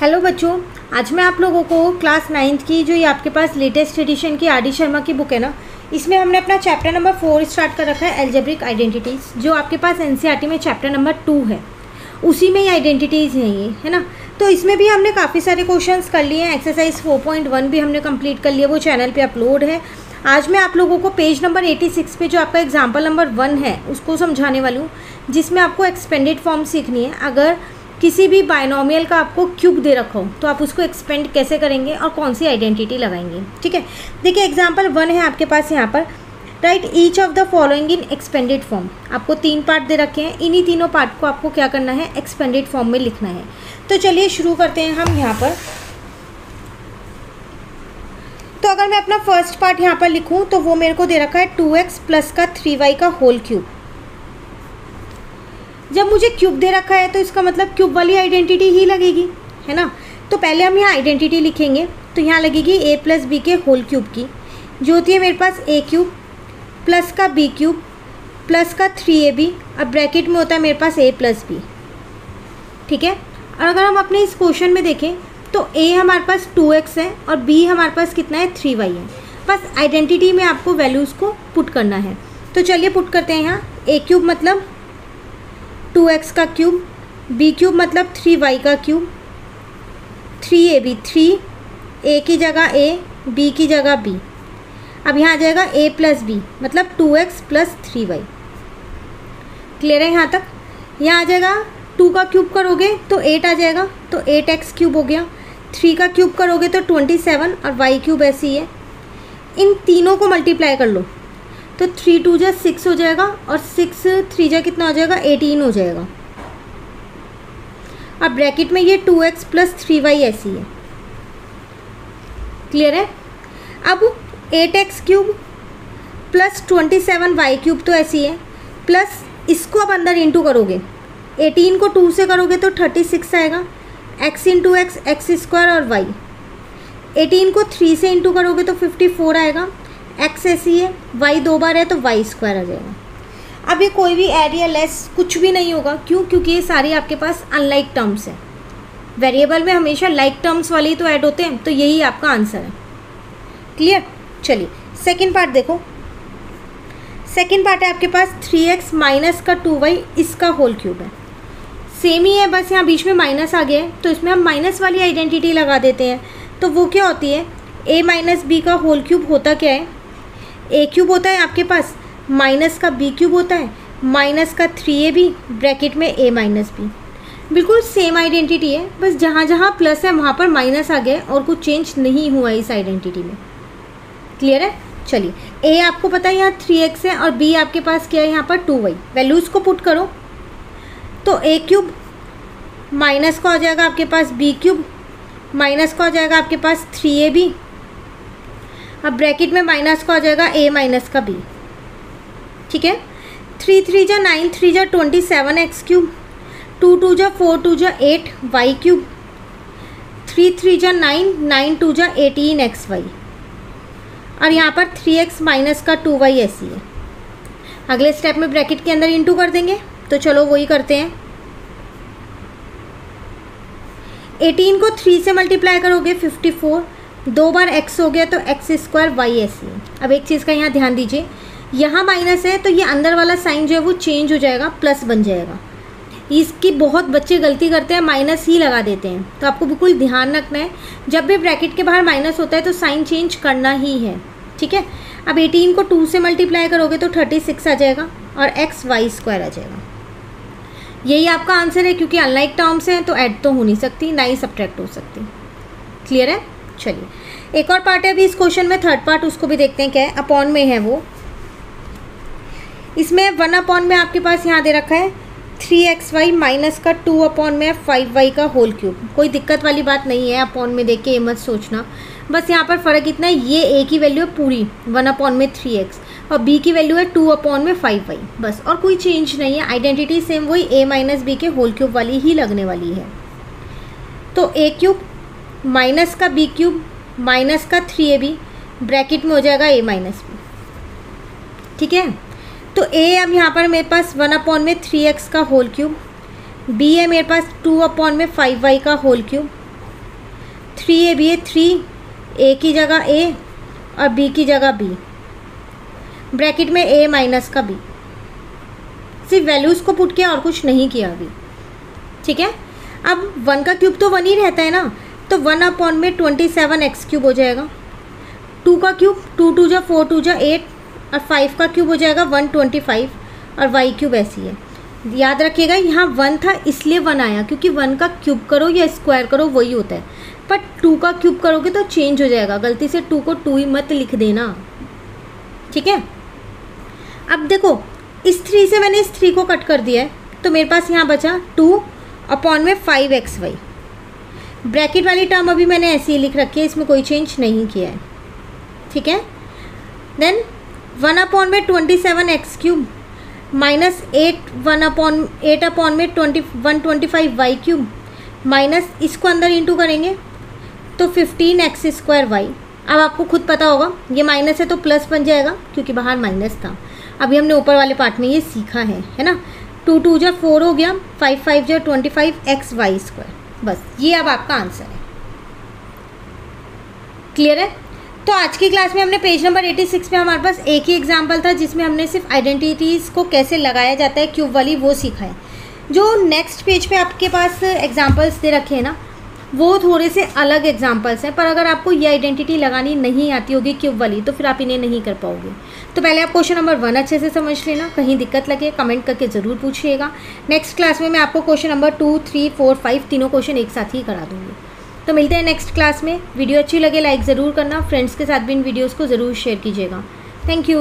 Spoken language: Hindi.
हेलो बच्चों, आज मैं आप लोगों को क्लास 9th की जो ये आपके पास लेटेस्ट एडिशन की आर डी शर्मा की बुक है ना, इसमें हमने अपना चैप्टर नंबर 4 स्टार्ट कर रखा है, एल्जेब्रिक आइडेंटिटीज़, जो आपके पास एनसीईआरटी में चैप्टर नंबर 2 है, उसी में ही आइडेंटिटीज़ हैं ये, है ना। तो इसमें भी हमने काफ़ी सारे क्वेश्चंस कर लिए हैं। एक्सरसाइज 4.1 भी हमने कंप्लीट कर लिया, वो चैनल पे अपलोड है। आज मैं आप लोगों को पेज नंबर 86 पे जो आपका एग्जाम्पल नंबर 1 है उसको समझाने वाली हूँ, जिसमें आपको एक्सपेंडेड फॉर्म सीखनी है। अगर किसी भी बायनोमियल का आपको क्यूब दे रखा हो तो आप उसको एक्सपेंड कैसे करेंगे और कौन सी आइडेंटिटी लगाएंगे, ठीक है। देखिए एग्जाम्पल 1 है आपके पास यहाँ पर, right each of the following in expanded form. आपको 3 पार्ट दे रखे हैं, इन्हीं तीनों पार्ट को आपको क्या करना है, एक्सपेंडेड फॉर्म में लिखना है। तो चलिए शुरू करते हैं हम यहाँ पर। तो अगर मैं अपना फर्स्ट पार्ट यहाँ पर लिखूँ तो वो मेरे को दे रखा है 2x प्लस का 3y का होल क्यूब। जब मुझे क्यूब दे रखा है तो इसका मतलब क्यूब वाली आइडेंटिटी ही लगेगी, है ना। तो पहले हम यहाँ आइडेंटिटी लिखेंगे, तो यहाँ लगेगी a प्लस बी के होल क्यूब की, जो होती है मेरे पास a क्यूब प्लस का b क्यूब प्लस का 3ab, अब ब्रैकेट में होता है मेरे पास a प्लस बी, ठीक है। और अगर हम अपने इस क्वेश्चन में देखें तो a हमारे पास 2x है और b हमारे पास कितना है, 3y है। बस आइडेंटिटी में आपको वैल्यूज़ को पुट करना है। तो चलिए पुट करते हैं। यहाँ a क्यूब मतलब 2x का क्यूब, b क्यूब मतलब 3y का क्यूब, 3ab 3, a की जगह a, b की जगह b। अब यहाँ आ जाएगा a प्लस बी मतलब 2x प्लस 3y। क्लियर है यहाँ तक। यहाँ आ जाएगा 2 का क्यूब करोगे तो 8 आ जाएगा, तो 8x क्यूब हो गया। 3 का क्यूब करोगे तो 27 और y क्यूब ऐसी ही है। इन तीनों को मल्टीप्लाई कर लो तो 3 2 जा 6 हो जाएगा और 6 3 जा कितना हो जाएगा, 18 हो जाएगा। अब ब्रैकेट में ये 2x प्लस 3y ऐसी है। क्लियर है। अब 8x cube plus 27y cube तो ऐसी है, प्लस इसको अब अंदर इंटू करोगे, 18 को 2 से करोगे तो 36 आएगा, x इंटू एक्स स्क्वायर और y। 18 को 3 से इंटू करोगे तो 54 आएगा, x ऐसी है, y 2 बार है तो y स्क्वायर आ जाएगा। अब ये कोई भी ऐड या लेस कुछ भी नहीं होगा, क्यों? क्योंकि ये सारी आपके पास अनलाइक टर्म्स है। वेरिएबल में हमेशा लाइक टर्म्स वाले ही तो ऐड होते हैं, तो यही आपका आंसर है। क्लियर। चलिए सेकेंड पार्ट देखो। सेकेंड पार्ट है आपके पास 3x माइनस का 2y, इसका होल क्यूब है। सेम ही है, बस यहाँ बीच में माइनस आ गया है, तो इसमें हम माइनस वाली आइडेंटिटी लगा देते हैं। तो वो क्या होती है, a माइनस बी का होल क्यूब होता क्या है, a क्यूब होता है आपके पास, माइनस का b क्यूब होता है, माइनस का 3ab, ब्रैकेट में a माइनस बी। बिल्कुल सेम आइडेंटिटी है, बस जहाँ जहाँ प्लस है वहाँ पर माइनस आ गया और कुछ चेंज नहीं हुआ इस आइडेंटिटी में। क्लियर है। चलिए a आपको पता है यहाँ 3x है और b आपके पास क्या है यहाँ पर 2y। वैल्यूज़ को पुट करो तो a क्यूब माइनस का हो जाएगा आपके पास b क्यूब, माइनस का हो जाएगा आपके पास 3ab, अब ब्रैकेट में माइनस का हो जाएगा a माइनस का b, ठीक है। 3 3 जा 9, 3 जा 27x क्यूब, 2 2 जा 4, 2 जा 8 y क्यूब, 3 3 जा 9, 9 2 जा 18xy, और यहाँ पर 3x माइनस का 2y ऐसी है। अगले स्टेप में ब्रैकेट के अंदर इंटू कर देंगे, तो चलो वही करते हैं। 18 को 3 से मल्टीप्लाई करोगे 54, 2 बार x हो गया तो x स्क्वायर y ऐसी है। अब एक चीज़ का यहाँ ध्यान दीजिए, यहाँ माइनस है तो ये अंदर वाला साइन जो है वो चेंज हो जाएगा, प्लस बन जाएगा। इसकी बहुत बच्चे गलती करते हैं, माइनस ही लगा देते हैं, तो आपको बिल्कुल ध्यान रखना है, जब भी ब्रैकेट के बाहर माइनस होता है तो साइन चेंज करना ही है, ठीक है। अब 18 को 2 से मल्टीप्लाई करोगे तो 36 आ जाएगा और x y स्क्वायर आ जाएगा। यही आपका आंसर है, क्योंकि अनलाइक टर्म्स हैं तो ऐड तो हो नहीं सकती, ना ही सब्ट्रैक्ट हो सकती। क्लियर है। चलिए एक और पार्ट है अभी इस क्वेश्चन में, थर्ड पार्ट, उसको भी देखते हैं क्या है। अपॉन में है वो, इसमें 1 अपॉन में आपके पास यहाँ दे रखा है 3xy माइनस का 2 अपॉन में 5y का होल क्यूब। कोई दिक्कत वाली बात नहीं है, अपॉन में देख के ये मत सोचना, बस यहाँ पर फ़र्क इतना है, ये a की वैल्यू है पूरी 1 अपॉन में 3x और b की वैल्यू है 2 अपॉन में 5y, बस, और कोई चेंज नहीं है। आइडेंटिटी सेम वही a माइनस बी के होल क्यूब वाली ही लगने वाली है। तो a क्यूब माइनस का b क्यूब माइनस का 3ab, ब्रैकेट में हो जाएगा a माइनस बी, ठीक है। तो a अब यहाँ पर मेरे पास 1 अपॉन में 3x का होल क्यूब, b है मेरे पास 2 अपॉन में 5y का होल क्यूब, 3 AB है 3, A की जगह A और B की जगह B, ब्रैकेट में A माइनस का B, सिर्फ वैल्यूज़ को पुट किया और कुछ नहीं किया अभी, ठीक है। अब 1 का क्यूब तो 1 ही रहता है ना, तो 1 अपॉन में 27 एक्स क्यूब हो जाएगा। 2 का क्यूब 2 2 जा 4 2 जा 8 और 5 का क्यूब हो जाएगा 125 और वाई क्यूब ऐसी है। याद रखिएगा यहाँ 1 था इसलिए 1 आया, क्योंकि 1 का क्यूब करो या स्क्वायर करो वही होता है, बट 2 का क्यूब करोगे तो चेंज हो जाएगा, गलती से 2 को 2 ही मत लिख देना, ठीक है। अब देखो इस 3 से मैंने इस 3 को कट कर दिया है, तो मेरे पास यहाँ बचा 2 अपॉन में 5xy। ब्रैकेट वाली टर्म अभी मैंने ऐसी ही लिख रखी है, इसमें कोई चेंज नहीं किया है, ठीक है। देन 1 अपॉन में 27 एक्स क्यूब माइनस 8 अपॉन में 125 वाई क्यूब माइनस इसको अंदर इंटू करेंगे तो 15 एक्स स्क्वायर वाई। अब आपको खुद पता होगा ये माइनस है तो प्लस बन जाएगा, क्योंकि बाहर माइनस था। अभी हमने ऊपर वाले पार्ट में ये सीखा है ना। 2 2 जा 4 हो गया, 5 5 जा 25 एक्स वाई स्क्वायर, बस ये अब आपका आंसर है। क्लियर है। तो आज की क्लास में हमने पेज नंबर 86 में हमारे पास एक ही एग्जाम्पल था जिसमें हमने सिर्फ आइडेंटिटीज़ को कैसे लगाया जाता है क्यूब वाली वो सीखा है। जो नेक्स्ट पेज पे आपके पास एग्जाम्पल्स दे रखे हैं ना वो थोड़े से अलग एग्जाम्पल्स हैं, पर अगर आपको ये आइडेंटिटी लगानी नहीं आती होगी क्यूब वाली तो फिर आप इन्हें नहीं कर पाओगे। तो पहले आप क्वेश्चन नंबर 1 अच्छे से समझ लेना, कहीं दिक्कत लगे कमेंट करके ज़रूर पूछिएगा। नेक्स्ट क्लास में मैं आपको क्वेश्चन नंबर 2 3 4 5 तीनों क्वेश्चन एक साथ ही करा दूँगी। तो मिलते हैं नेक्स्ट क्लास में। वीडियो अच्छी लगे लाइक ज़रूर करना, फ्रेंड्स के साथ भी इन वीडियोज़ को ज़रूर शेयर कीजिएगा। Thank you.